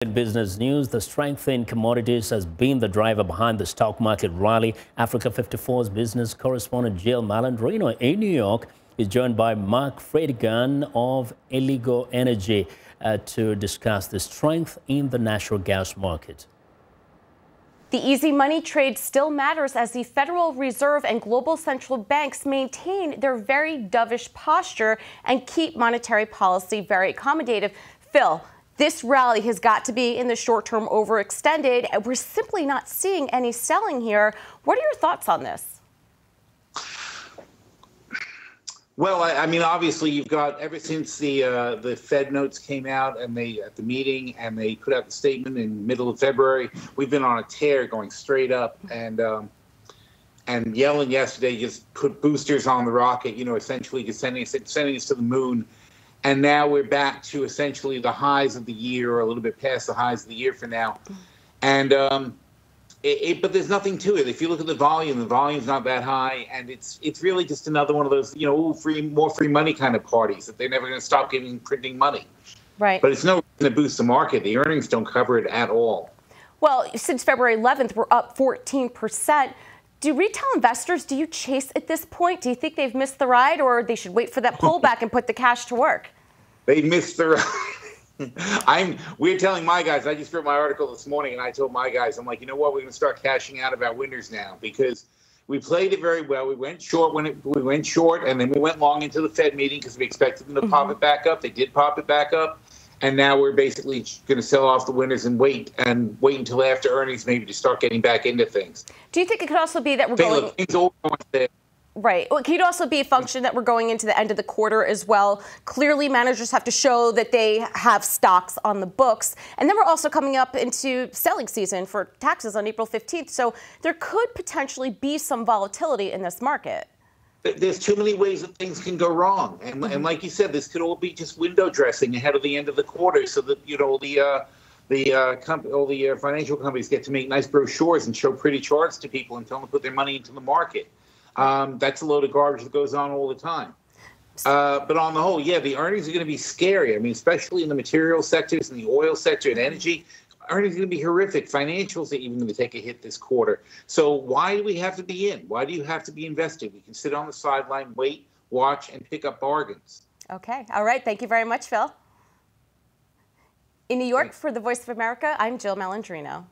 In business news, the strength in commodities has been the driver behind the stock market rally. Africa 54's business correspondent Jill Malandrino in New York is joined by Mark Fredigan of Eligo Energy to discuss the strength in the natural gas market. The easy money trade still matters as the Federal Reserve and global central banks maintain their very dovish posture and keep monetary policy very accommodative. Phil, this rally has got to be in the short term overextended, and we're simply not seeing any selling here. What are your thoughts on this? Well, I mean, obviously, you've got ever since the Fed notes came out and they at the meeting and they put out the statement in the middle of February, we've been on a tear going straight up, and Yellen yesterday just put boosters on the rocket, essentially just sending us to the moon. And now we're back to essentially the highs of the year, or a little bit past the highs of the year for now. And but there's nothing to it. If you look at the volume's not that high, and it's really just another one of those, more free money kind of parties that they're never going to stop printing money. Right. But it's no reason to boost the market. The earnings don't cover it at all. Well, since February 11th, we're up 14%. Do retail investors, do you chase at this point? Do you think they've missed the ride, or they should wait for that pullback and put the cash to work? They missed the ride. We're telling my guys, I just wrote my article this morning, and I told my guys, I'm like, you know what, we're going to start cashing out of our winners now, because we played it very well. We went short and then we went long into the Fed meeting because we expected them to pop it back up. They did pop it back up. And now we're basically going to sell off the winners and wait until after earnings, maybe, to start getting back into things. Do you think it could also be that we're going? Look, things all going there. Right. Well, could it also be a function that we're going into the end of the quarter as well? Clearly, managers have to show that they have stocks on the books. And then we're also coming up into selling season for taxes on April 15th. So there could potentially be some volatility in this market. There's too many ways that things can go wrong. And like you said, this could all be just window dressing ahead of the end of the quarter, so that, all the financial companies get to make nice brochures and show pretty charts to people and tell them to put their money into the market. That's a load of garbage that goes on all the time. But on the whole, yeah, the earnings are going to be scary. I mean, especially in the material sectors and the oil sector and energy. Earnings are going to be horrific. Financials are even going to take a hit this quarter. So why do we have to be in? Why do you have to be invested? We can sit on the sideline, wait, watch, and pick up bargains. Okay. All right. Thank you very much, Phil. In New York, for the Voice of America, I'm Jill Malandrino.